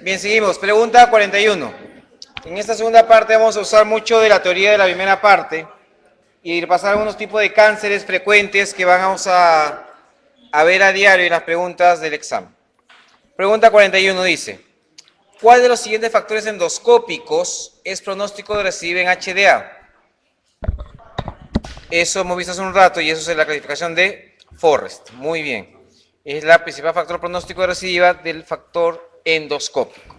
Bien, seguimos. Pregunta 41. En esta segunda parte vamos a usar mucho de la teoría de la primera parte y repasar algunos tipos de cánceres frecuentes que vamos a ver a diario en las preguntas del examen. Pregunta 41 dice: ¿cuál de los siguientes factores endoscópicos es pronóstico de recibir en HDA? Eso hemos visto hace un rato y eso es la clasificación de Forrest. Muy bien. Es la principal factor pronóstico de recidiva del factor endoscópico.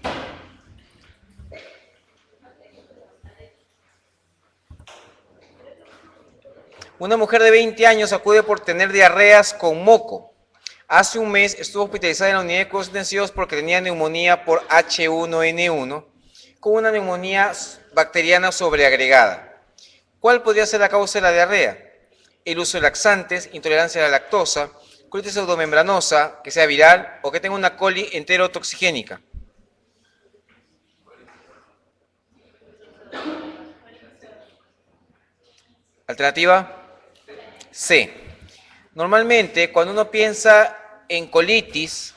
Una mujer de 20 años acude por tener diarreas con moco. Hace un mes estuvo hospitalizada en la unidad de cuidados intensivos porque tenía neumonía por H1N1 con una neumonía bacteriana sobreagregada. ¿Cuál podría ser la causa de la diarrea? El uso de laxantes, intolerancia a la lactosa, colitis pseudomembranosa, que sea viral o que tenga una coli enterotoxigénica. Alternativa C. Normalmente, cuando uno piensa en colitis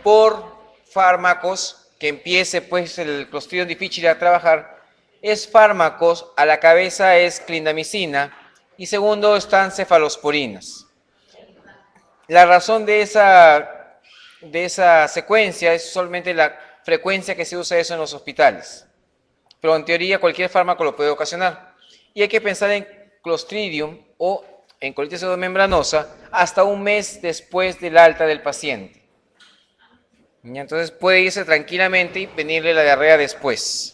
por fármacos, que empiece pues el Clostridium difficile a trabajar, es fármacos, a la cabeza es clindamicina y segundo están cefalosporinas. La razón de esa secuencia es solamente la frecuencia que se usa eso en los hospitales. Pero en teoría cualquier fármaco lo puede ocasionar. Y hay que pensar en Clostridium o en colitis pseudomembranosa hasta un mes después del alta del paciente. Y entonces puede irse tranquilamente y venirle la diarrea después.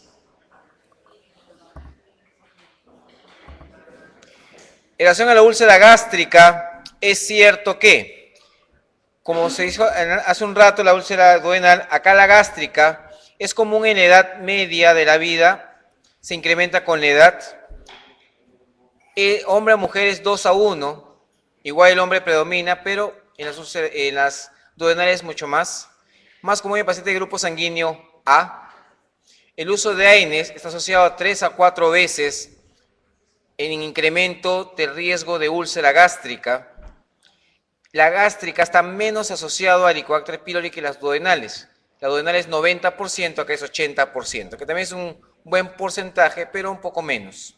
En relación a la úlcera gástrica, es cierto que, como se dijo hace un rato, la úlcera duodenal, acá la gástrica es común en la edad media de la vida, se incrementa con la edad. Hombre a mujer es 2-1, igual el hombre predomina, pero en las duodenales mucho más. Más común en pacientes de grupo sanguíneo A. El uso de AINES está asociado a 3-4 veces en incremento del riesgo de úlcera gástrica. La gástrica está menos asociado a Helicobacter pylori que las duodenales. La duodenal es 90%, acá es 80%, que también es un buen porcentaje, pero un poco menos.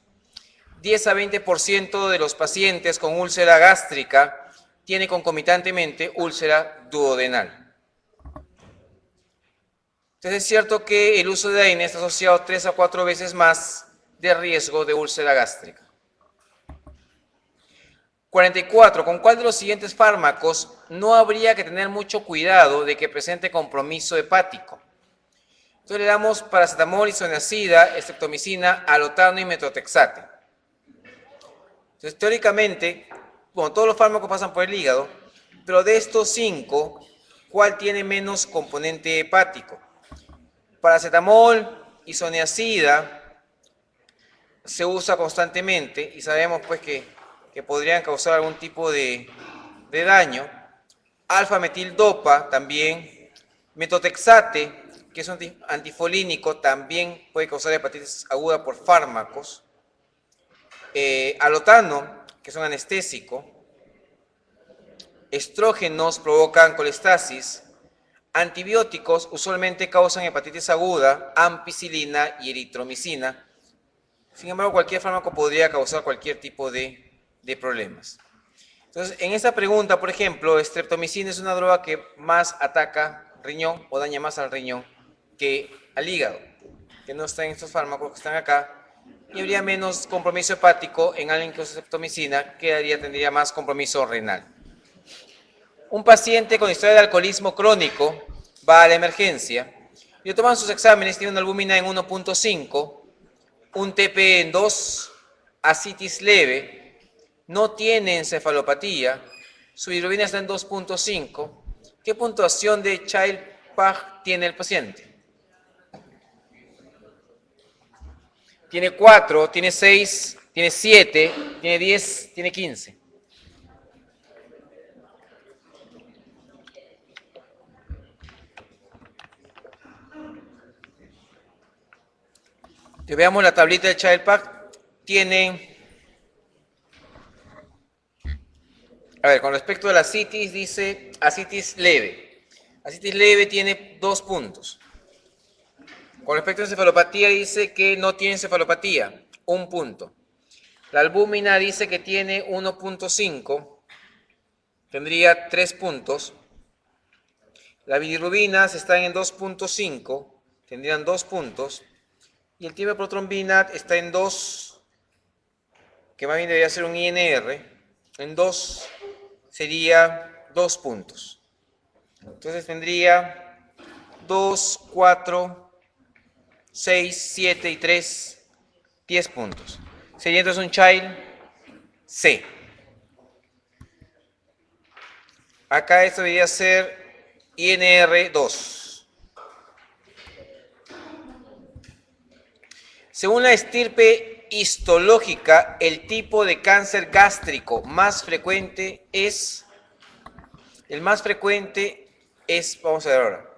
10-20% de los pacientes con úlcera gástrica tiene concomitantemente úlcera duodenal. Entonces es cierto que el uso de AINES está asociado 3-4 veces más de riesgo de úlcera gástrica. 44. ¿Con cuál de los siguientes fármacos no habría que tener mucho cuidado de que presente compromiso hepático? Entonces le damos paracetamol, isoniazida, estreptomicina, alotano y metotrexate. Entonces teóricamente, bueno, todos los fármacos pasan por el hígado, pero de estos 5, ¿cuál tiene menos componente hepático? Paracetamol, isoniazida, se usa constantemente y sabemos pues que podrían causar algún tipo de daño. Alfa-metildopa también. Metotrexate, que es un antifolínico, también puede causar hepatitis aguda por fármacos. Alotano, que es un anestésico. Estrógenos provocan colestasis. Antibióticos usualmente causan hepatitis aguda, ampicilina y eritromicina. Sin embargo, cualquier fármaco podría causar cualquier tipo de problemas. Entonces, en esta pregunta, por ejemplo, estreptomicina es una droga que más ataca riñón o daña más al riñón que al hígado, que no está en estos fármacos que están acá, y habría menos compromiso hepático en alguien que usa estreptomicina, que tendría más compromiso renal. Un paciente con historia de alcoholismo crónico va a la emergencia y le toman sus exámenes, tiene una albúmina en 1.5, un TP en 2, ascitis leve, no tiene encefalopatía, su bilirrubina está en 2.5. ¿Qué puntuación de Child-Pugh tiene el paciente? Tiene 4, tiene 6, tiene 7, tiene 10, tiene 15. Que veamos la tablita del Child-Pugh. Tiene, a ver, con respecto a la ascitis, dice ascitis leve. Ascitis leve tiene 2 puntos. Con respecto a encefalopatía, dice que no tiene encefalopatía, 1 punto. La albúmina dice que tiene 1.5, tendría 3 puntos. Las bilirrubinas están en 2.5, tendrían 2 puntos. Y el timeprotrombina está en 2, que más bien debería ser un INR. En 2 sería 2 puntos. Entonces tendría 2, 4, 6, 7 y 3, 10 puntos. Sería entonces un child C. Acá esto debería ser INR2. Según la estirpe histológica, el tipo de cáncer gástrico más frecuente es... El más frecuente es... Vamos a ver ahora.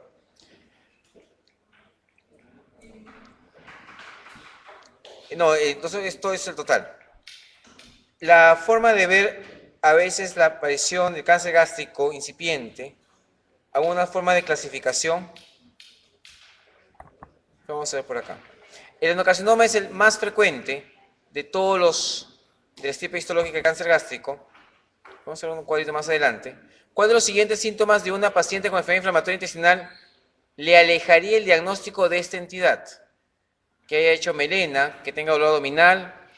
No, entonces esto es el total. La forma de ver a veces la aparición del cáncer gástrico incipiente, alguna forma de clasificación. Vamos a ver por acá. El adenocarcinoma es el más frecuente de todos los de la estirpe histológica de cáncer gástrico. Vamos a ver un cuadrito más adelante. ¿Cuál de los siguientes síntomas de una paciente con enfermedad inflamatoria intestinal le alejaría el diagnóstico de esta entidad? Que haya hecho melena, que tenga dolor abdominal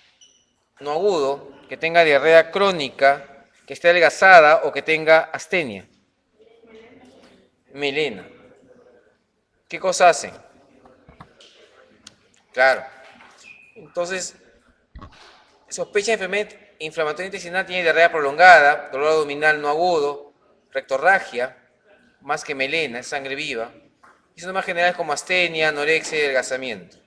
no agudo, que tenga diarrea crónica, que esté adelgazada o que tenga astenia. Melena. ¿Qué cosa hacen? Claro. Entonces, sospecha de enfermedad inflamatoria intestinal, tiene diarrea prolongada, dolor abdominal no agudo, rectorragia, más que melena, es sangre viva. Y síntomas generales como astenia, anorexia y adelgazamiento.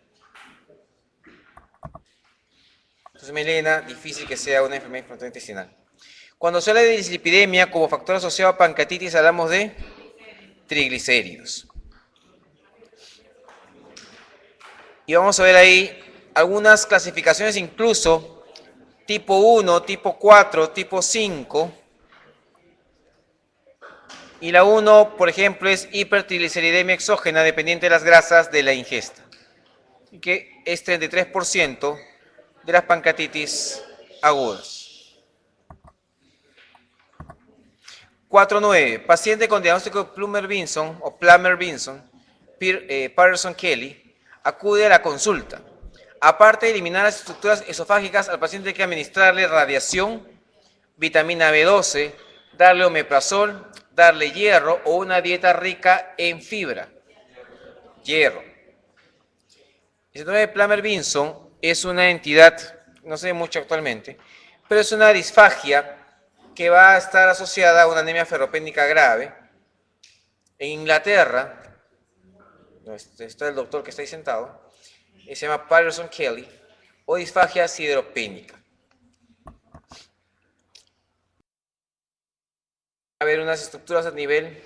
Entonces, melena, difícil que sea una enfermedad inflamatoria intestinal. Cuando se habla de dislipidemia como factor asociado a pancreatitis, hablamos de triglicéridos. Y vamos a ver ahí algunas clasificaciones, incluso tipo 1, tipo 4, tipo 5. Y la 1, por ejemplo, es hipertrigliceridemia exógena dependiente de las grasas de la ingesta, que es 33% de las pancreatitis agudas. 4.9. Paciente con diagnóstico de Plummer-Vinson o Plummer-Vinson, Patterson-Kelly, acude a la consulta. Aparte de eliminar las estructuras esofágicas, al paciente hay que administrarle radiación, vitamina B12, darle omeprazol, darle hierro o una dieta rica en fibra. Hierro. El síndrome de Plummer-Vinson es una entidad, no sé mucho actualmente, pero es una disfagia que va a estar asociada a una anemia ferropénica grave. En Inglaterra, está el doctor que está ahí sentado, se llama Patterson-Kelly, o disfagia sideropénica. A ver unas estructuras a nivel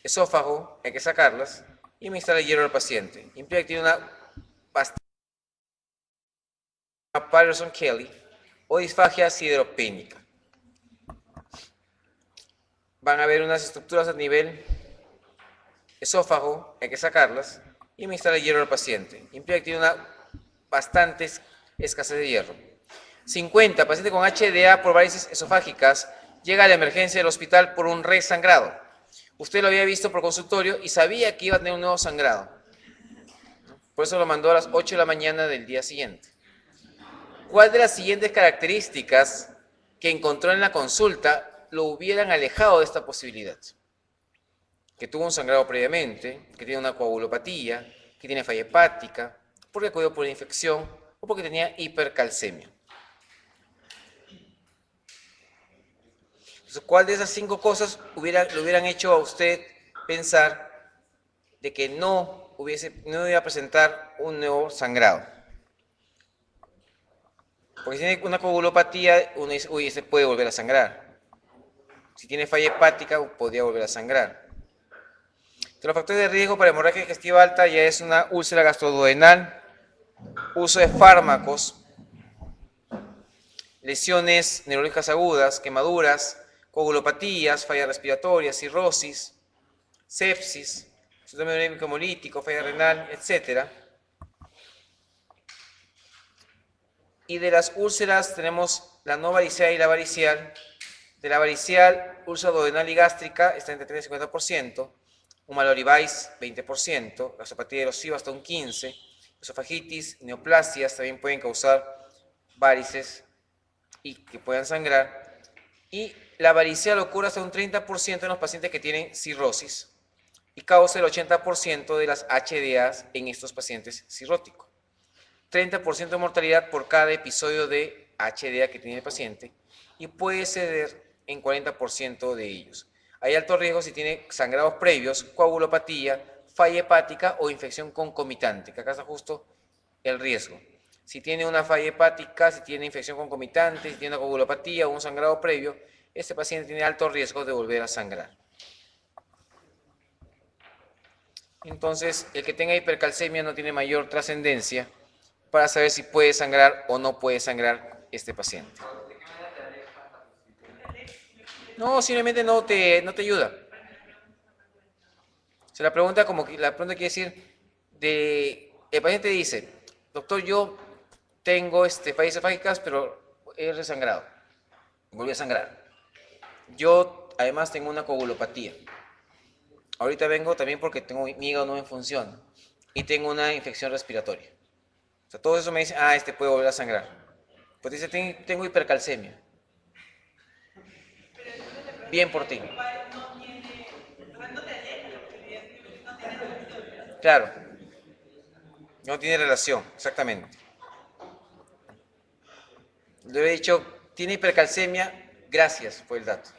esófago, hay que sacarlas y administrar el hierro al paciente. Implica que tiene una Patterson-Kelly o disfagia sideropénica. Van a ver unas estructuras a nivel esófago, hay que sacarlas y administrar el hierro al paciente. Implica que tiene una bastante escasez de hierro. 50. Paciente con HDA por varices esofágicas llega a la emergencia del hospital por un resangrado. Usted lo había visto por consultorio y sabía que iba a tener un nuevo sangrado. Por eso lo mandó a las 8 de la mañana del día siguiente. ¿Cuál de las siguientes características que encontró en la consulta lo hubieran alejado de esta posibilidad? Que tuvo un sangrado previamente, que tiene una coagulopatía, que tiene falla hepática, porque acudió por una infección o porque tenía hipercalcemia. Entonces, ¿cuál de esas 5 cosas le hubieran hecho a usted pensar de que no iba a presentar un nuevo sangrado? Porque si tiene una coagulopatía, uno dice, uy, ese puede volver a sangrar. Si tiene falla hepática, podría volver a sangrar. Entonces, los factores de riesgo para hemorragia digestiva alta ya es una úlcera gastroduodenal, uso de fármacos, lesiones neurológicas agudas, quemaduras, coagulopatías, falla respiratoria, cirrosis, sepsis, síndrome urémico hemolítico, falla renal, etc. Y de las úlceras tenemos la no varicea y la varicial. De la varicial, úlcera duodenal y gástrica está entre 30 y 50%, un maloribaís 20%, gastropatía erosiva hasta un 15%, esofagitis, neoplasias también pueden causar varices y que puedan sangrar. Y la varicela ocurre hasta un 30% en los pacientes que tienen cirrosis y causa el 80% de las HDAs en estos pacientes cirróticos. 30% de mortalidad por cada episodio de HDA que tiene el paciente y puede ceder en 40% de ellos. Hay alto riesgo si tiene sangrados previos, coagulopatía, falla hepática o infección concomitante, que acá está justo el riesgo. Si tiene una falla hepática, si tiene infección concomitante, si tiene una coagulopatía o un sangrado previo, este paciente tiene alto riesgo de volver a sangrar. Entonces, el que tenga hipercalcemia no tiene mayor trascendencia para saber si puede sangrar o no puede sangrar este paciente. No, simplemente no te ayuda. Se la pregunta como que la pregunta quiere decir, el paciente dice, doctor, yo tengo fallas esofágicas, pero he resangrado. Volví a sangrar. Yo además tengo una coagulopatía. Ahorita vengo también porque tengo mi hígado no en función y tengo una infección respiratoria. O sea, todo eso me dice, puede volver a sangrar. Pues dice, tengo hipercalcemia. Bien por ti. Claro. No tiene relación, exactamente. Le he dicho, tiene hipercalcemia, gracias por el dato.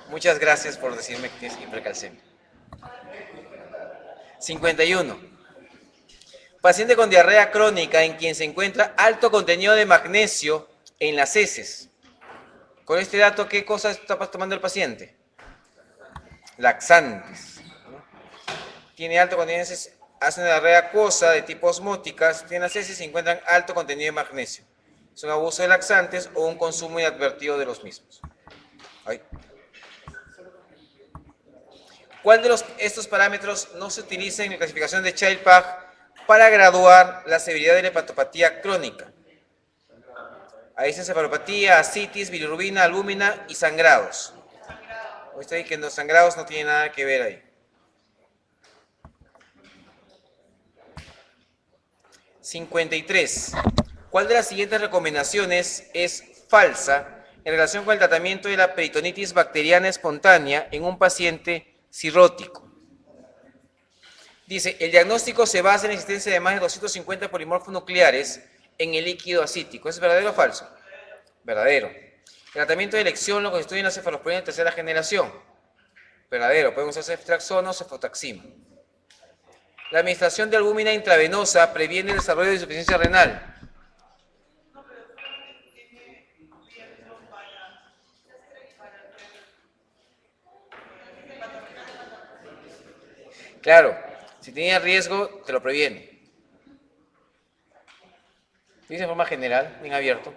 Muchas gracias por decirme que es hipercalcemia. 51. Paciente con diarrea crónica en quien se encuentra alto contenido de magnesio en las heces. Con este dato, ¿qué cosa está tomando el paciente? Laxantes. Tiene alto contenido de heces, hace una diarrea acuosa de tipo osmótica, tiene las heces y se encuentran alto contenido de magnesio. Es un abuso de laxantes o un consumo inadvertido de los mismos. ¿Cuál de estos parámetros no se utiliza en la clasificación de Child-Pugh para graduar la severidad de la hepatopatía crónica? Ahí dice encefalopatía, ascitis, bilirrubina, albúmina y sangrados. Está ahí que los sangrados no tienen nada que ver ahí. 53. ¿Cuál de las siguientes recomendaciones es falsa en relación con el tratamiento de la peritonitis bacteriana espontánea en un paciente cirrótico? Dice, el diagnóstico se basa en la existencia de más de 250 polimorfos nucleares en el líquido acítico. ¿Es verdadero o falso? Verdadero. El tratamiento de elección lo constituyen las cefalosporinas de tercera generación. Verdadero. Pueden usar ceftriaxona o cefotaxima. La administración de albúmina intravenosa previene el desarrollo de insuficiencia renal. Claro, si tiene riesgo, te lo previene. Dice en forma general, bien abierto.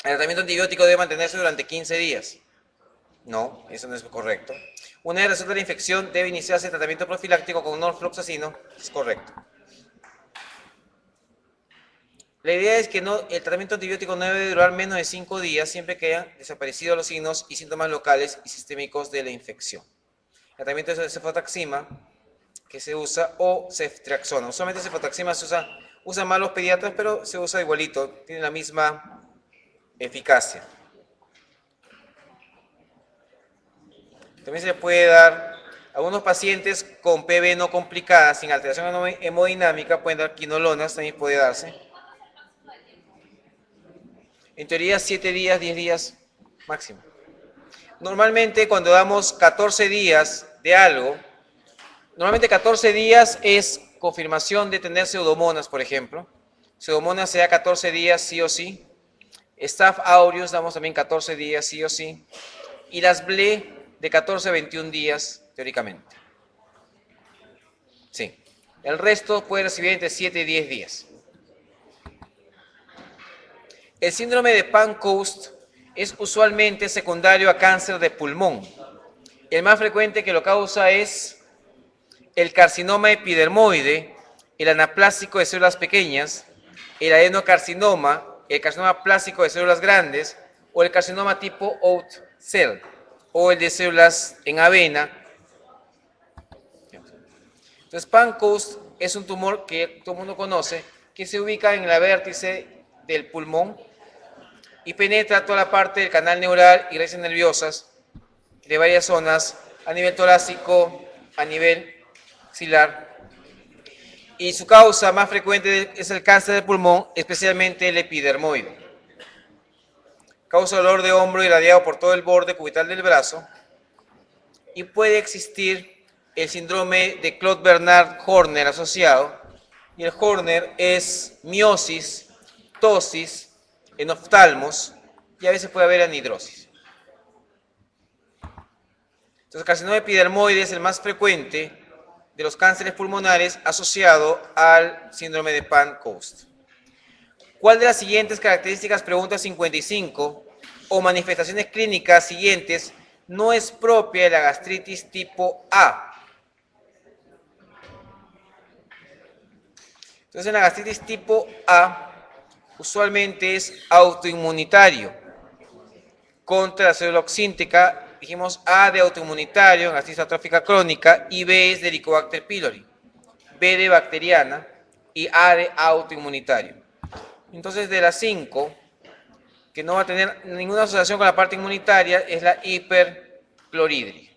El tratamiento antibiótico debe mantenerse durante 15 días. No, eso no es correcto. Una vez resuelta la infección, debe iniciarse el tratamiento profiláctico con norfloxacino. Es correcto. La idea es que el tratamiento antibiótico no debe durar menos de 5 días, siempre que hayan desaparecido los signos y síntomas locales y sistémicos de la infección. El tratamiento es de cefotaxima, que se usa, o ceftriaxona. Usualmente cefotaxima se usa más los pediatras, pero se usa igualito, tiene la misma eficacia. También se le puede dar a algunos pacientes con PB no complicada, sin alteración hemodinámica, pueden dar quinolonas, también puede darse. En teoría 7 días, 10 días máximo. Normalmente cuando damos 14 días de algo, normalmente 14 días es confirmación de tener pseudomonas, por ejemplo. Pseudomonas se da 14 días sí o sí. Staph aureus damos también 14 días sí o sí. Y las BLE de 14 a 21 días, teóricamente. Sí. El resto puede recibir entre 7 y 10 días. El síndrome de Pancoast es usualmente secundario a cáncer de pulmón. El más frecuente que lo causa es el carcinoma epidermoide, el anaplásico de células pequeñas, el adenocarcinoma, el carcinoma plástico de células grandes o el carcinoma tipo Oat cell o el de células en avena. Entonces, Pancoast es un tumor que todo el mundo conoce, que se ubica en el vértice del pulmón y penetra toda la parte del canal neural y redes nerviosas de varias zonas a nivel torácico, a nivel axilar. Y su causa más frecuente es el cáncer del pulmón, especialmente el epidermoide. Causa dolor de hombro irradiado por todo el borde cubital del brazo y puede existir el síndrome de Claude-Bernard-Horner asociado. Y el Horner es miosis, ptosis, en oftalmos y a veces puede haber anhidrosis. Entonces, el carcinoma epidermoide es el más frecuente de los cánceres pulmonares asociado al síndrome de Pancoast. ¿Cuál de las siguientes características, pregunta 55, o manifestaciones clínicas siguientes no es propia de la gastritis tipo A? Entonces, en la gastritis tipo A, usualmente es autoinmunitario contra la célula oxíntica. Dijimos A de autoinmunitario en gastritis atrófica crónica y B es de Helicobacter pylori, B de bacteriana y A de autoinmunitario. Entonces, de las 5, que no va a tener ninguna asociación con la parte inmunitaria, es la hipercloridria.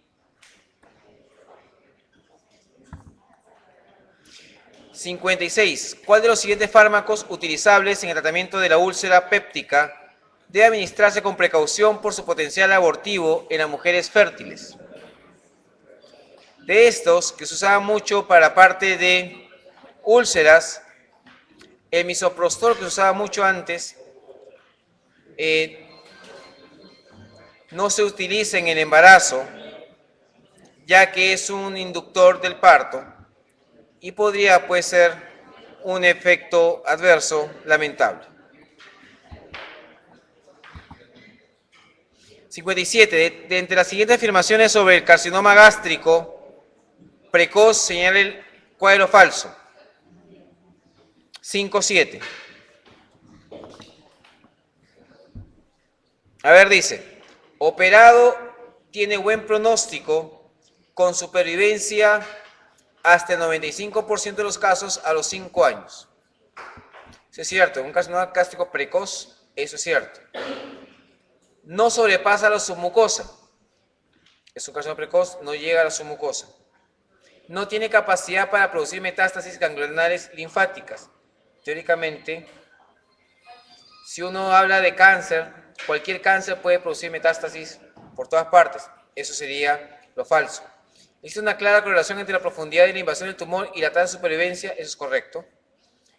56. ¿Cuál de los siguientes fármacos utilizables en el tratamiento de la úlcera péptica debe administrarse con precaución por su potencial abortivo en las mujeres fértiles? De estos, que se usaban mucho para la parte de úlceras, el misoprostol, que se usaba mucho antes, no se utiliza en el embarazo, ya que es un inductor del parto y podría ser un efecto adverso lamentable. 57. De entre las siguientes afirmaciones sobre el carcinoma gástrico precoz, señala el cuadro falso. 5.7. A ver, dice, operado tiene buen pronóstico con supervivencia hasta el 95% de los casos a los 5 años. Eso es cierto, un carcinoma gástrico precoz, eso es cierto. No sobrepasa la submucosa. Es un carcinoma precoz, no llega a la submucosa. No tiene capacidad para producir metástasis ganglionares linfáticas. Teóricamente, si uno habla de cáncer, cualquier cáncer puede producir metástasis por todas partes. Eso sería lo falso. Existe una clara correlación entre la profundidad y la invasión del tumor y la tasa de supervivencia, eso es correcto.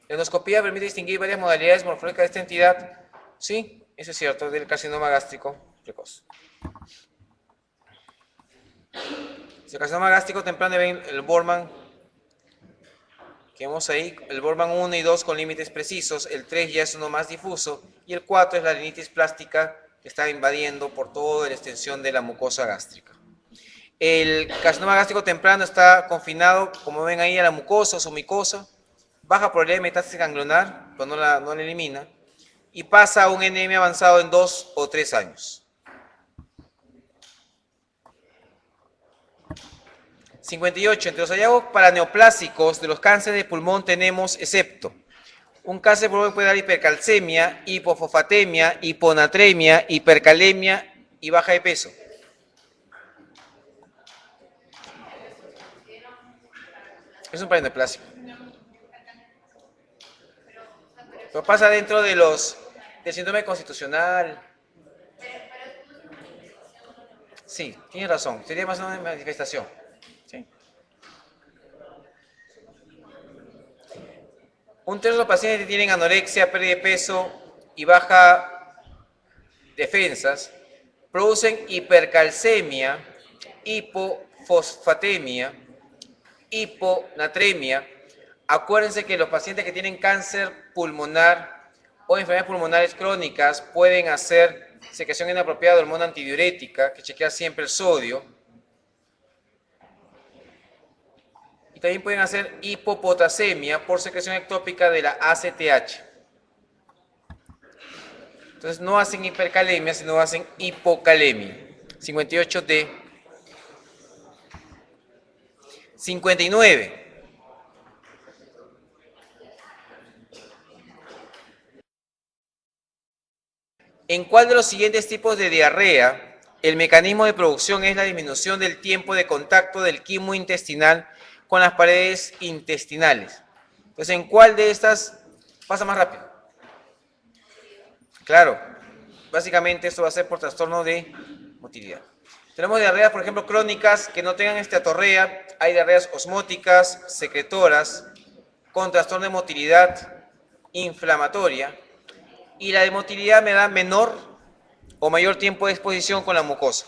La endoscopía permite distinguir varias modalidades morfológicas de esta entidad. Sí, eso es cierto, del carcinoma gástrico precoz. Si el carcinoma gástrico temprano ven el Bormann, que vemos ahí, el Bormann 1 y 2 con límites precisos, el 3 ya es uno más difuso, y el 4 es la rinitis plástica que está invadiendo por toda la extensión de la mucosa gástrica. El carcinoma gástrico temprano está confinado, como ven ahí, a la mucosa o submucosa, baja probabilidad de metástasis ganglionar, pero no la elimina, y pasa a un NM avanzado en 2 o 3 años. 58. Entre los hallazgos paraneoplásicos de los cánceres de pulmón tenemos, excepto, un cáncer de pulmón puede dar hipercalcemia, hipofosfatemia, hiponatremia, hipercalemia y baja de peso. Es un paraneoplásico. Pero pasa dentro de del síndrome constitucional. Sí, tienes razón. Sería más una manifestación. ¿Sí? Un tercio de los pacientes que tienen anorexia, pérdida de peso y baja defensas producen hipercalcemia, hipofosfatemia, hiponatremia. Acuérdense que los pacientes que tienen cáncer pulmonar o enfermedades pulmonares crónicas pueden hacer secreción inapropiada de hormona antidiurética, que chequea siempre el sodio. también pueden hacer hipopotasemia por secreción ectópica de la ACTH. Entonces no hacen hipercalemia, sino hacen hipocalemia. 58D. 59. ¿En cuál de los siguientes tipos de diarrea el mecanismo de producción es la disminución del tiempo de contacto del quimo intestinal con las paredes intestinales? Entonces, ¿en cuál de estas pasa más rápido? Claro, básicamente esto va a ser por trastorno de motilidad. Tenemos diarreas, por ejemplo, crónicas que no tengan esteatorrea. Hay diarreas osmóticas, secretoras, con trastorno de motilidad inflamatoria. Y la de motilidad me da menor o mayor tiempo de exposición con la mucosa.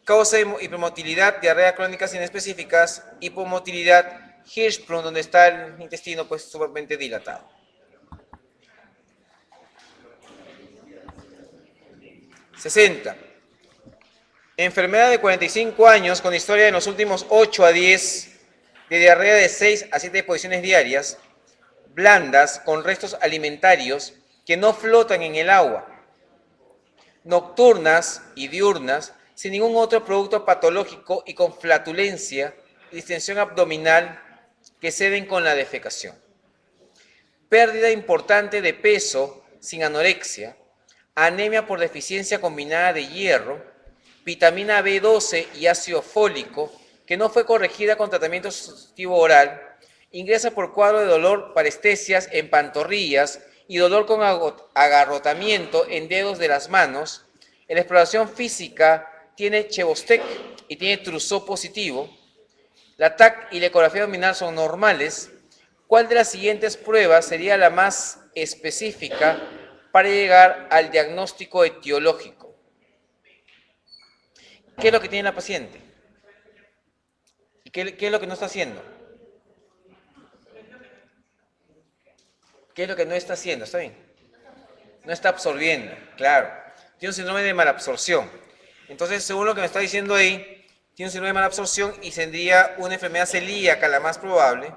Causa de hipermotilidad, diarrea crónicas inespecíficas, hipomotilidad, Hirschsprung, donde está el intestino pues sumamente dilatado. +60. Enfermedad de 45 años con historia en los últimos 8 a 10 de diarrea de 6 a 7 posiciones diarias, blandas con restos alimentarios que no flotan en el agua, nocturnas y diurnas, sin ningún otro producto patológico y con flatulencia y distensión abdominal que ceden con la defecación. Pérdida importante de peso sin anorexia, anemia por deficiencia combinada de hierro, vitamina B12 y ácido fólico, que no fue corregida con tratamiento sustitutivo oral, ingresa por cuadro de dolor, parestesias en pantorrillas y dolor con agarrotamiento en dedos de las manos. En la exploración física tiene Chebostec y tiene Trousseau positivo. La TAC y la ecografía abdominal son normales. ¿Cuál de las siguientes pruebas sería la más específica para llegar al diagnóstico etiológico? ¿Qué es lo que tiene la paciente? ¿Qué es lo que no está haciendo? ¿Qué es lo que no está haciendo? ¿Está bien? No está absorbiendo, claro. Tiene un síndrome de malabsorción. Entonces, según lo que me está diciendo ahí, tiene un síndrome de malabsorción y tendría una enfermedad celíaca, la más probable.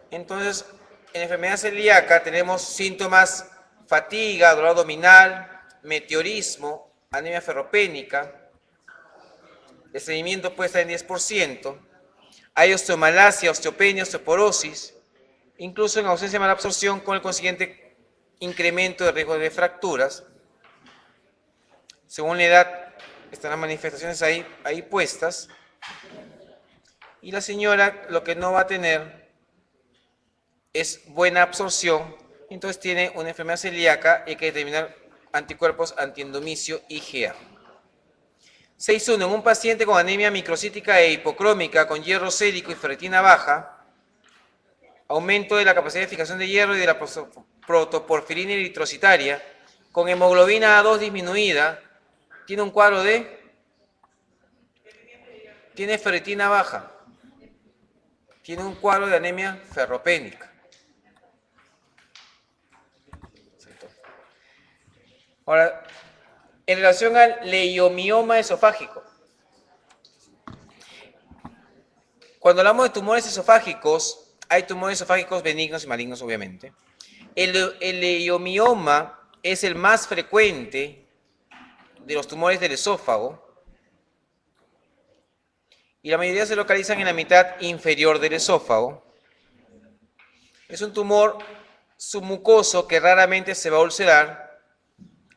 Entonces, en la enfermedad celíaca tenemos síntomas: fatiga, dolor abdominal, meteorismo, anemia ferropénica. El estreñimiento puede estar en 10%. Hay osteomalacia, osteopenia, osteoporosis. Incluso en ausencia de malabsorción, con el consiguiente incremento de riesgo de fracturas. Según la edad, están las manifestaciones ahí puestas. Y la señora lo que no va a tener es buena absorción, entonces tiene una enfermedad celíaca y hay que determinar anticuerpos antiendomicio IgA. 6.1. En un paciente con anemia microcítica e hipocrómica con hierro sérico y ferritina baja, aumento de la capacidad de fijación de hierro y de la protoporfirina eritrocitaria, con hemoglobina A2 disminuida, tiene un cuadro tiene ferritina baja, tiene un cuadro de anemia ferropénica. Ahora, en relación al leiomioma esofágico, cuando hablamos de tumores esofágicos, hay tumores esofágicos benignos y malignos, obviamente. El leiomioma es el más frecuente de los tumores del esófago y la mayoría se localizan en la mitad inferior del esófago. Es un tumor submucoso que raramente se va a ulcerar,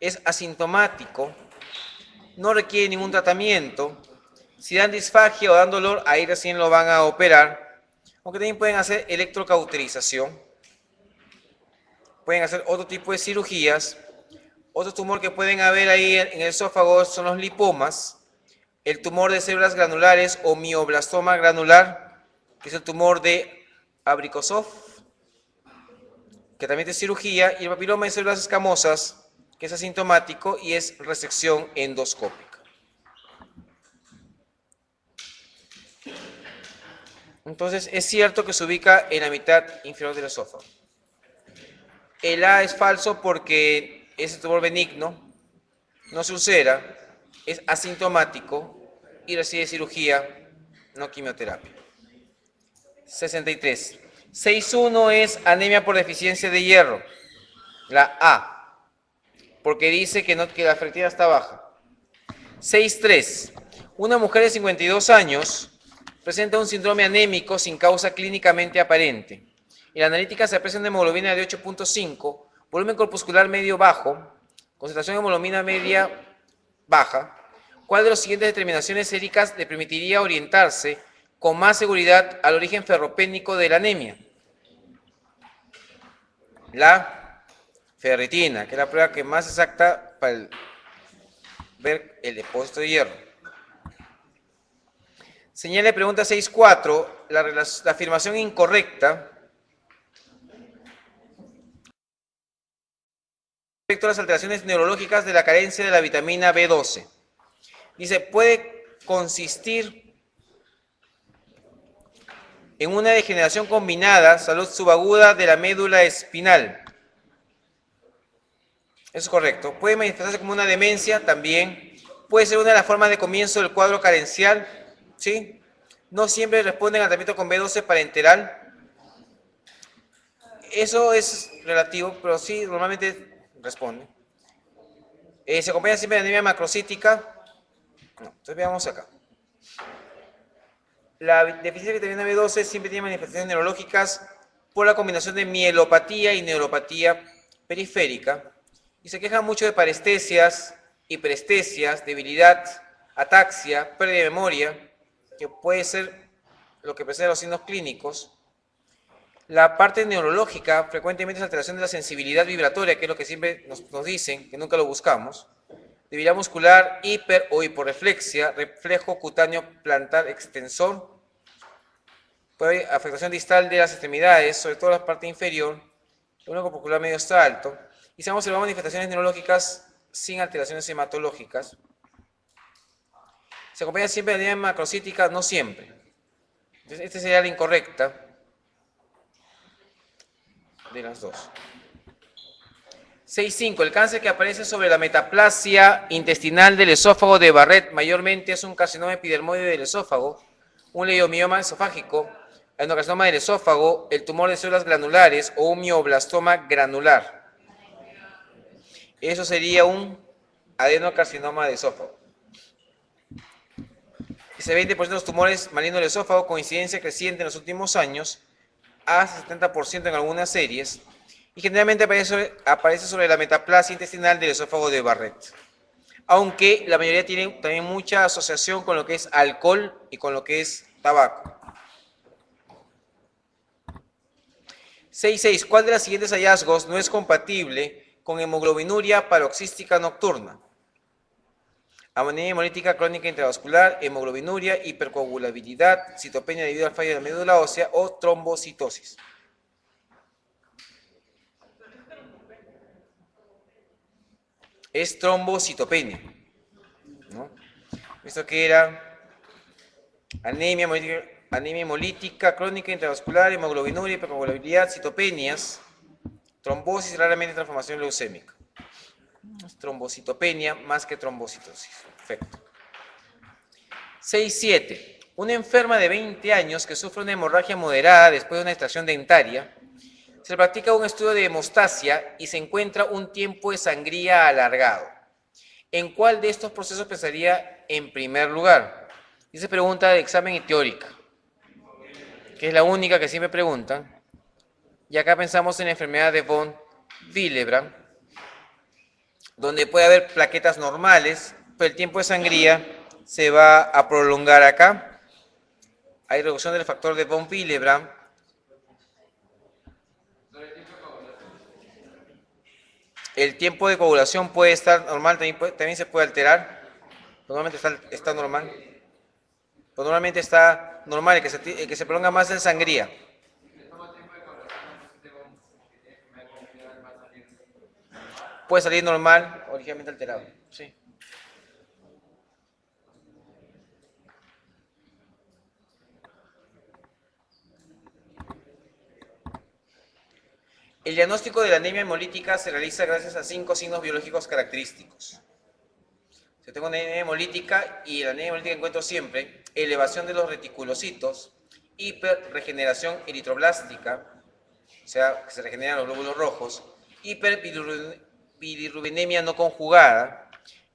es asintomático, no requiere ningún tratamiento. Si dan disfagia o dan dolor, ahí recién lo van a operar, aunque también pueden hacer electrocauterización, pueden hacer otro tipo de cirugías. Otro tumor que pueden haber ahí en el esófago son los lipomas, el tumor de células granulares o mioblastoma granular, que es el tumor de Abrikosov, que también es cirugía, y el papiloma de células escamosas, que es asintomático y es resección endoscópica. Entonces, es cierto que se ubica en la mitad inferior del esófago. El A es falso porque es tumor benigno, no se ulcera, es asintomático y recibe cirugía no quimioterapia. 63. 6.1 es anemia por deficiencia de hierro. La A, porque dice que la fertilidad está baja. 6.3. Una mujer de 52 años presenta un síndrome anémico sin causa clínicamente aparente. En la analítica se aprecia una hemoglobina de 8.5, volumen corpuscular medio bajo, concentración de hemoglobina media baja. ¿Cuál de las siguientes determinaciones séricas le permitiría orientarse con más seguridad al origen ferropénico de la anemia? La ferritina, que es la prueba que más exacta para ver el depósito de hierro. Señale pregunta 6.4, la afirmación incorrecta respecto a las alteraciones neurológicas de la carencia de la vitamina B12. Dice, puede consistir en una degeneración combinada, salud subaguda de la médula espinal. Eso es correcto. Puede manifestarse como una demencia también. Puede ser una de las formas de comienzo del cuadro carencial. ¿Sí? No siempre responden al tratamiento con B12 parenteral. Eso es relativo, pero sí, normalmente responde. ¿Se acompaña siempre de anemia macrocítica? No, entonces veamos acá. La deficiencia de vitamina B12 siempre tiene manifestaciones neurológicas por la combinación de mielopatía y neuropatía periférica y se queja mucho de parestesias, hiperestesias, debilidad, ataxia, pérdida de memoria, que puede ser lo que presenta los signos clínicos. La parte neurológica frecuentemente es alteración de la sensibilidad vibratoria, que es lo que siempre nos dicen, que nunca lo buscamos. Debilidad muscular, hiper o hiporreflexia, reflejo cutáneo plantar extensor. Puede haber afectación distal de las extremidades, sobre todo la parte inferior. El único corpuscular medio está alto. Y se han observado manifestaciones neurológicas sin alteraciones hematológicas. Se acompaña siempre de anemia macrocítica, no siempre. Entonces, esta sería la incorrecta de las dos. 6.5. El cáncer que aparece sobre la metaplasia intestinal del esófago de Barrett mayormente es un carcinoma epidermoide del esófago, un leiomioma esofágico, adenocarcinoma del esófago, el tumor de células granulares o un mioblastoma granular. Eso sería un adenocarcinoma del esófago. Ese 20% de los tumores malignos del esófago con incidencia creciente en los últimos años, hasta 70% en algunas series, y generalmente aparece sobre la metaplasia intestinal del esófago de Barrett. Aunque la mayoría tiene también mucha asociación con lo que es alcohol y con lo que es tabaco. 6.6. ¿Cuál de los siguientes hallazgos no es compatible con hemoglobinuria paroxística nocturna? Anemia hemolítica crónica intravascular, hemoglobinuria, hipercoagulabilidad, citopenia debido al fallo de la médula ósea o trombocitosis. Es trombocitopenia, ¿no? Esto que era anemia hemolítica crónica intravascular, hemoglobinuria, hipercoagulabilidad, citopenias, trombosis, raramente transformación leucémica. Es trombocitopenia más que trombocitosis. Perfecto. 6.7. Una enferma de 20 años que sufre una hemorragia moderada después de una extracción dentaria, se le practica un estudio de hemostasia y se encuentra un tiempo de sangría alargado. ¿En cuál de estos procesos pensaría en primer lugar? Dice pregunta de examen y teórica, que es la única que siempre preguntan. Y acá pensamos en la enfermedad de von Willebrand, donde puede haber plaquetas normales, pero el tiempo de sangría se va a prolongar acá. Hay reducción del factor de von Willebrand. El tiempo de coagulación puede estar normal, también se puede alterar. Normalmente está normal. Pero normalmente está normal, el que se prolonga más es sangría. Puede salir normal o ligeramente alterado. Sí. El diagnóstico de la anemia hemolítica se realiza gracias a 5 signos biológicos característicos. Si tengo una anemia hemolítica y la anemia hemolítica encuentro siempre elevación de los reticulocitos, hiperregeneración eritroblástica, o sea, que se regeneran los glóbulos rojos, hiperbilirrubinemia no conjugada,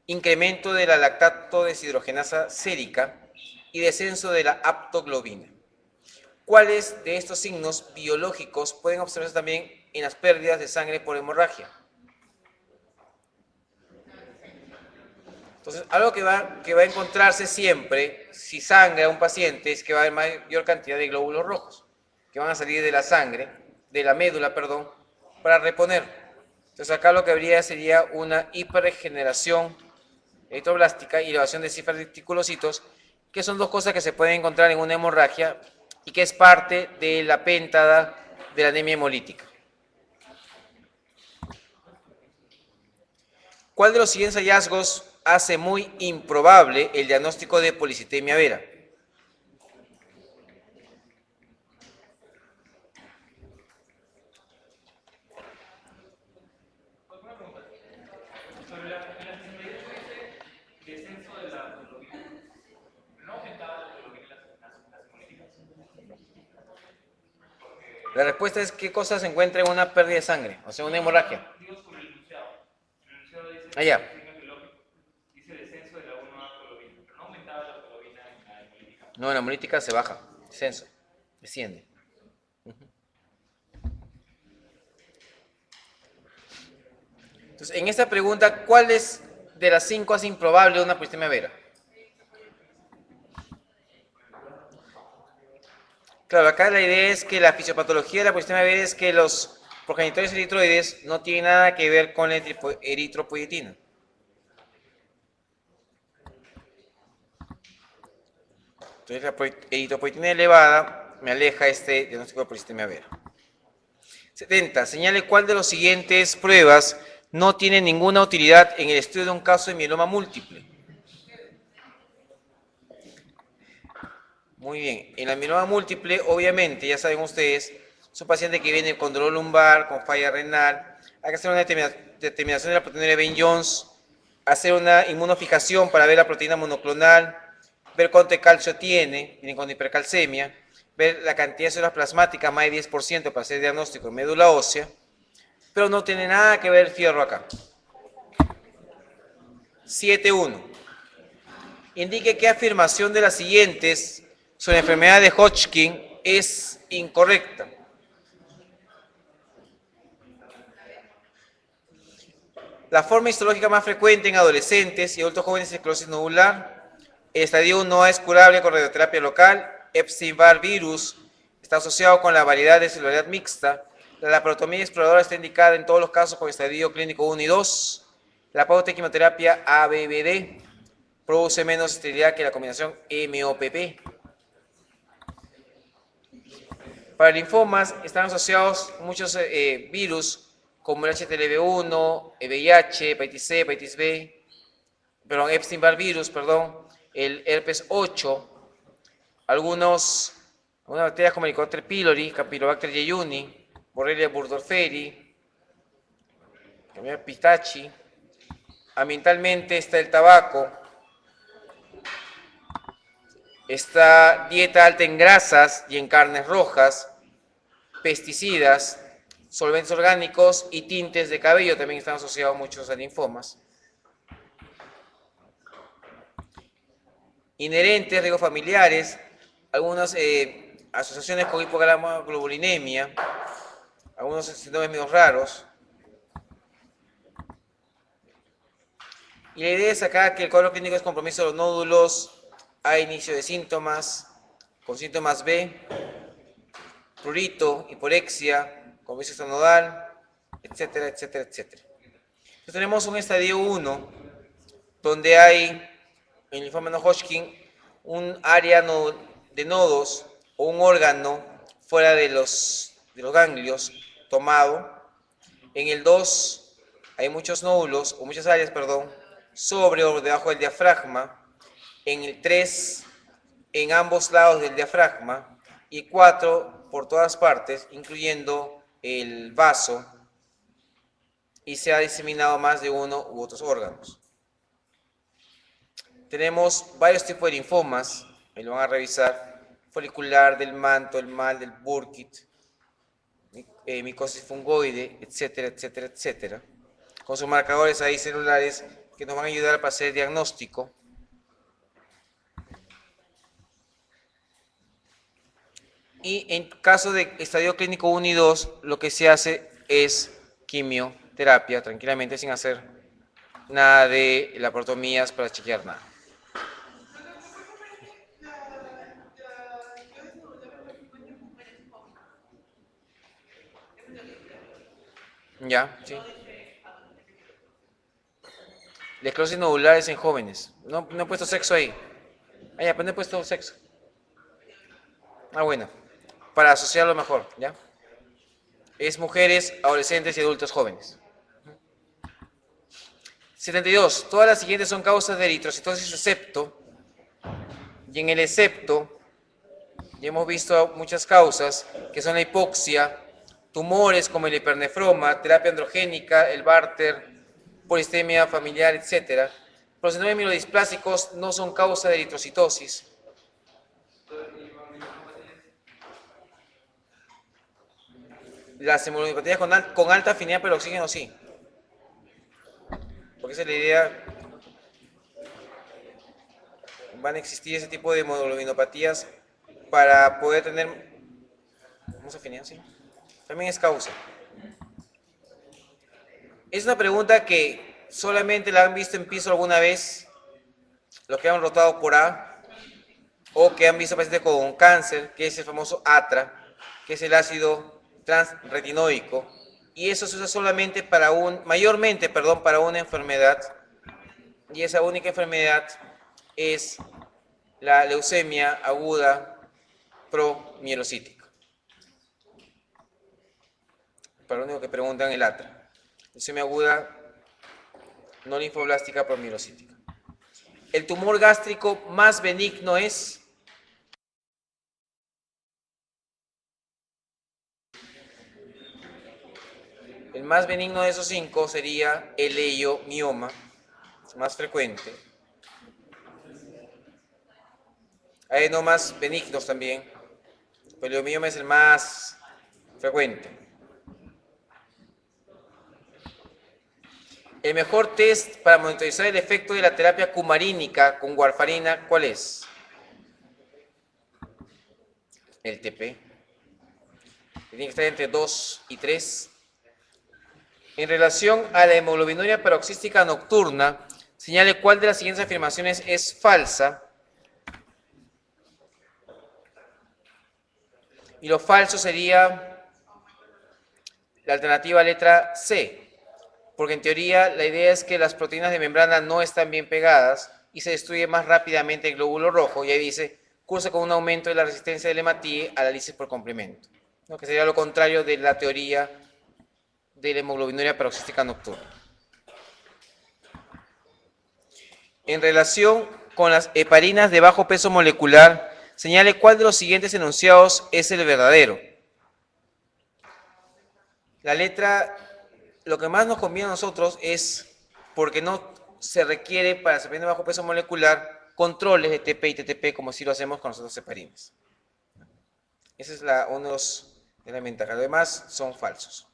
incremento de la lactato deshidrogenasa sérica y descenso de la aptoglobina. ¿Cuáles de estos signos biológicos pueden observarse también en las pérdidas de sangre por hemorragia? Entonces, algo que va a encontrarse siempre, si sangra un paciente, es que va a haber mayor cantidad de glóbulos rojos, que van a salir de la sangre, de la médula, perdón, para reponer. Entonces, acá lo que habría sería una hiperregeneración eritroblástica y elevación de cifras de reticulocitos, que son dos cosas que se pueden encontrar en una hemorragia y que es parte de la péntada de la anemia hemolítica. ¿Cuál de los siguientes hallazgos hace muy improbable el diagnóstico de policitemia vera? La respuesta es qué cosa se encuentra en una pérdida de sangre, o sea, una hemorragia. Allá. No, en la hemolítica se baja, descenso, desciende. Entonces, en esta pregunta, ¿cuál es de las 5 hace improbable una policitemia vera? Claro, acá la idea es que la fisiopatología de la policitemia vera es que los progenitores eritroides no tienen nada que ver con la eritropoietina. Entonces, la eritropoietina elevada me aleja este diagnóstico de policitemia vera. 70. Señale cuál de las siguientes pruebas no tiene ninguna utilidad en el estudio de un caso de mieloma múltiple. Muy bien. En la mieloma múltiple, obviamente, ya saben ustedes, es un paciente que viene con dolor lumbar, con falla renal. Hay que hacer una determinación de la proteína de Ben-Jones, hacer una inmunofijación para ver la proteína monoclonal, ver cuánto de calcio tiene, viene con hipercalcemia, ver la cantidad de células plasmáticas, más de 10% para hacer diagnóstico de médula ósea, pero no tiene nada que ver el fierro acá. 7.1. Indique qué afirmación de las siguientes sobre la enfermedad de Hodgkin es incorrecta. La forma histológica más frecuente en adolescentes y adultos jóvenes es esclerosis nodular. El estadio 1 es curable con radioterapia local. Epstein-Barr virus está asociado con la variedad de celularidad mixta. La laparotomía exploradora está indicada en todos los casos con estadio clínico 1 y 2. La pauta de quimioterapia ABBD produce menos esterilidad que la combinación MOPP. Para linfomas están asociados muchos virus como el HTLV1, el VIH, hepatitis C, hepatitis B, perdón, Epstein-Barr virus, perdón, el herpes 8, algunas bacterias como Helicobacter pylori, Campylobacter jejuni, Borrelia burgdorferi, pistachi. Ambientalmente está el tabaco, está dieta alta en grasas y en carnes rojas, pesticidas, solventes orgánicos y tintes de cabello también están asociados muchos a linfomas. Inherentes, riesgos familiares, algunas asociaciones con hipoglobulinemia, algunos síndromes medio raros. Y la idea es acá que el cuadro clínico es compromiso de los nódulos, hay inicio de síntomas, con síntomas B, prurito, hiporexia, compromiso extranodal, etcétera, etcétera, etcétera. Entonces tenemos un estadio 1, donde hay en el linfoma no Hodgkin un área de nodos o un órgano fuera de los ganglios tomado. En el 2 hay muchos nódulos, o muchas áreas, perdón, sobre o debajo del diafragma. En el 3, en ambos lados del diafragma. Y 4, por todas partes, incluyendo el vaso. Y se ha diseminado más de uno u otros órganos. Tenemos varios tipos de linfomas, ahí lo van a revisar, folicular, del manto, el mal, del Burkitt, micosis fungoide, etcétera, etcétera, etcétera. Con sus marcadores ahí celulares que nos van a ayudar para hacer diagnóstico. Y en caso de estadio clínico 1 y 2, lo que se hace es quimioterapia, tranquilamente, sin hacer nada de laparotomías para chequear nada. Ya, sí. La esclerosis nodular es en jóvenes. No he puesto sexo ahí. Ah, ya, pero no he puesto sexo. Ah, bueno. Para asociarlo mejor, ¿ya? Es mujeres, adolescentes y adultos jóvenes. 72. Todas las siguientes son causas de eritrocitosis excepto. Y en el excepto, ya hemos visto muchas causas, que son la hipoxia, tumores como el hipernefroma, terapia androgénica, el Barter, polistemia familiar, etc. Los síndromes mielodisplásicos no son causa de eritrocitosis. Las hemoglobinopatías con alta afinidad por el oxígeno sí. Porque esa es la idea. Van a existir ese tipo de hemoglobinopatías para poder tener... ¿Cómo se afinidad? Sí. También es causa. Es una pregunta que solamente la han visto en piso alguna vez, los que han rotado por A, o que han visto pacientes con cáncer, que es el famoso ATRA, que es el ácido transretinoico, y eso se usa solamente para mayormente, para una enfermedad, y esa única enfermedad es la leucemia aguda promielocítica. Para lo único que preguntan el ATRA. Leucemia aguda no linfoblástica promielocítica. El tumor gástrico más benigno es el más benigno de esos 5 sería el leiomioma, más frecuente. Hay no más benignos también, pero el leiomioma es el más frecuente. El mejor test para monitorizar el efecto de la terapia cumarínica con warfarina, ¿cuál es? El TP. Tiene que estar entre 2 y 3. En relación a la hemoglobinuria paroxística nocturna, señale cuál de las siguientes afirmaciones es falsa. Y lo falso sería la alternativa letra C. Porque en teoría la idea es que las proteínas de membrana no están bien pegadas y se destruye más rápidamente el glóbulo rojo. Y ahí dice, cursa con un aumento de la resistencia del hematíe a la lisis por complemento, ¿no? Que sería lo contrario de la teoría de la hemoglobinuria paroxística nocturna. En relación con las heparinas de bajo peso molecular, señale cuál de los siguientes enunciados es el verdadero. La letra... Lo que más nos conviene a nosotros es, porque no se requiere para las heparinas de bajo peso molecular, controles de TP y TTP como si lo hacemos con las otras heparinas. Esa es una de las ventajas. Los demás son falsos.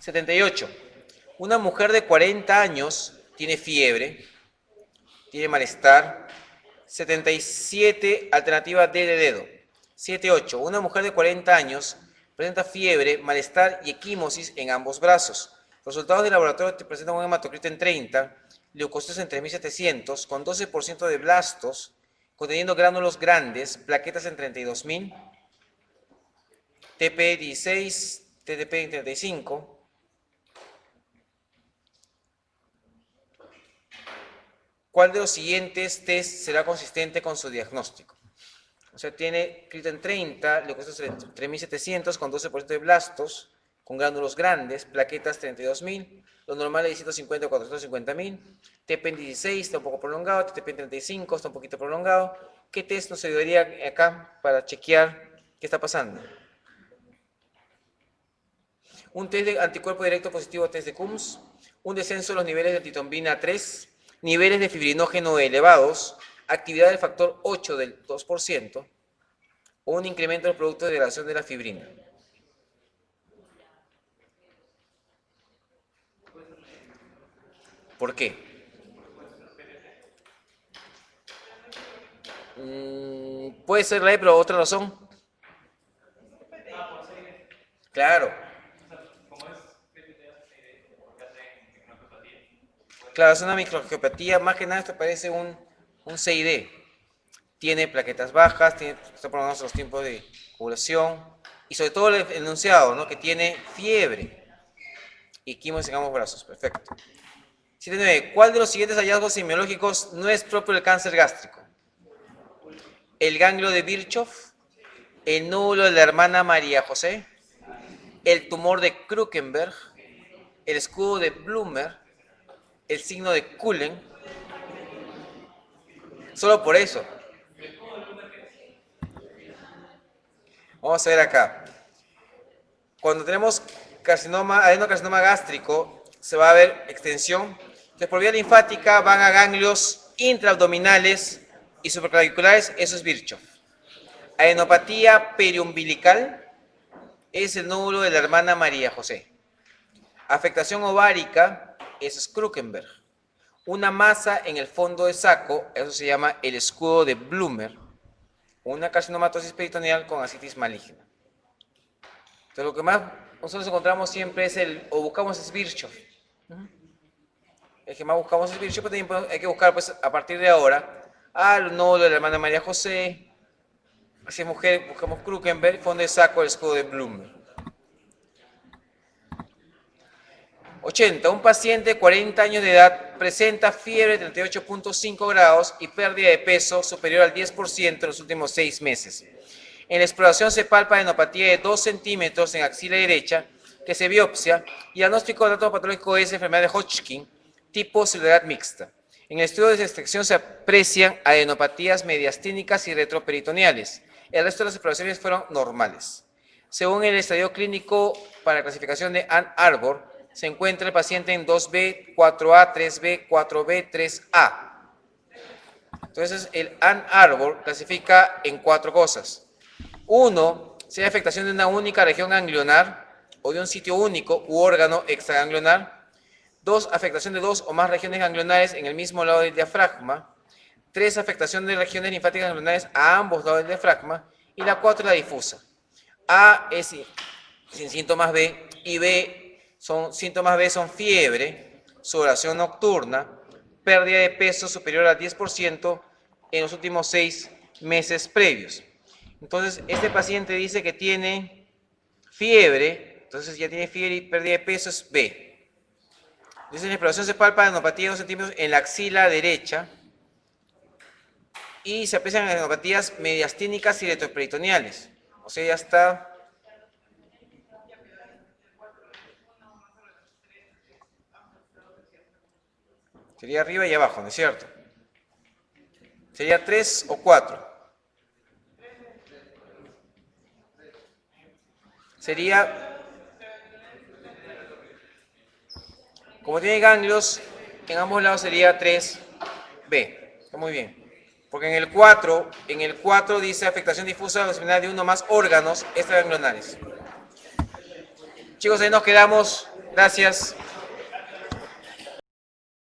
78. Una mujer de 40 años tiene fiebre, tiene malestar. 77, alternativa D de dedo. 78. Una mujer de 40 años presenta fiebre, malestar y equimosis en ambos brazos. Los resultados del laboratorio te presentan un hematocrito en 30, leucocitos en 3700, con 12% de blastos, conteniendo gránulos grandes, plaquetas en 32.000, TP 16, TTP en 35. ¿Cuál de los siguientes test será consistente con su diagnóstico? O sea, tiene crito en 30, leucocitos en 3700 con 12% de blastos, con gránulos grandes, plaquetas 32.000, lo normal es 150 o 450.000, TP en 16 está un poco prolongado, TTP en 35 está un poquito prolongado. ¿Qué test nos ayudaría acá para chequear qué está pasando? Un test de anticuerpo directo positivo, test de Coombs, un descenso de los niveles de antitrombina 3, niveles de fibrinógeno elevados, actividad del factor 8 del 2%, o un incremento del producto de degradación de la fibrina. ¿Por qué? Puede ser la E, pero otra razón. Claro. Claro, es una microangiopatía, más que nada esto parece un CID. Tiene plaquetas bajas, está prolongando los tiempos de ovulación y sobre todo el enunciado, ¿no? Que tiene fiebre y quimos en ambos brazos. Perfecto. 7.9. ¿Cuál de los siguientes hallazgos semiológicos no es propio del cáncer gástrico? El ganglio de Virchow, el nódulo de la hermana María José, el tumor de Krukenberg, el escudo de Blumer, el signo de Cullen. Solo por eso. Vamos a ver acá. Cuando tenemos adenocarcinoma gástrico, se va a ver extensión. Entonces, por vía linfática van a ganglios intraabdominales y supraclaviculares, eso es Virchow. Adenopatía periumbilical es el nódulo de la hermana María José. Afectación ovárica, eso es Krukenberg. Una masa en el fondo de saco, eso se llama el escudo de Blumer. Una carcinomatosis peritoneal con ascitis maligna. Entonces, lo que más nosotros encontramos siempre es buscamos es Virchow. El que más buscamos es Virchow, pero también hay que buscar, pues, a partir de ahora, al nódulo de la hermana María José. Si es mujer, buscamos Krukenberg, fondo de saco, el escudo de Blumer. 80. Un paciente de 40 años de edad presenta fiebre de 38.5 grados y pérdida de peso superior al 10% en los últimos 6 meses. En la exploración se palpa adenopatía de 2 centímetros en axila derecha que se biopsia y el diagnóstico de dato patológico es enfermedad de Hodgkin tipo celular mixta. En el estudio de extracción se aprecian adenopatías mediastínicas y retroperitoneales. El resto de las exploraciones fueron normales. Según el estadio clínico para clasificación de Ann Arbor, se encuentra el paciente en 2B, 4A, 3B, 4B, 3A. Entonces, el Ann Arbor clasifica en 4 cosas. 1, si hay afectación de una única región ganglionar o de un sitio único u órgano extraganglionar. 2, afectación de 2 o más regiones ganglionares en el mismo lado del diafragma. 3, afectación de regiones linfáticas ganglionares a ambos lados del diafragma. Y la 4, la difusa. A es sin síntomas B y B. Síntomas B son fiebre, sudoración nocturna, pérdida de peso superior al 10% en los últimos 6 meses previos. Entonces, este paciente dice que tiene fiebre, entonces ya tiene fiebre y pérdida de peso es B. Entonces, en la exploración se palpa adenopatía de 2 centímetros en la axila derecha y se aprecian adenopatías mediastínicas y retroperitoneales. O sea, ya está. Sería arriba y abajo, ¿no es cierto? Sería 3 o 4. Sería, como tiene ganglios, en ambos lados sería 3B. Está muy bien. Porque en el 4 dice afectación difusa de uno o más órganos extraganglionares. Chicos, ahí nos quedamos. Gracias.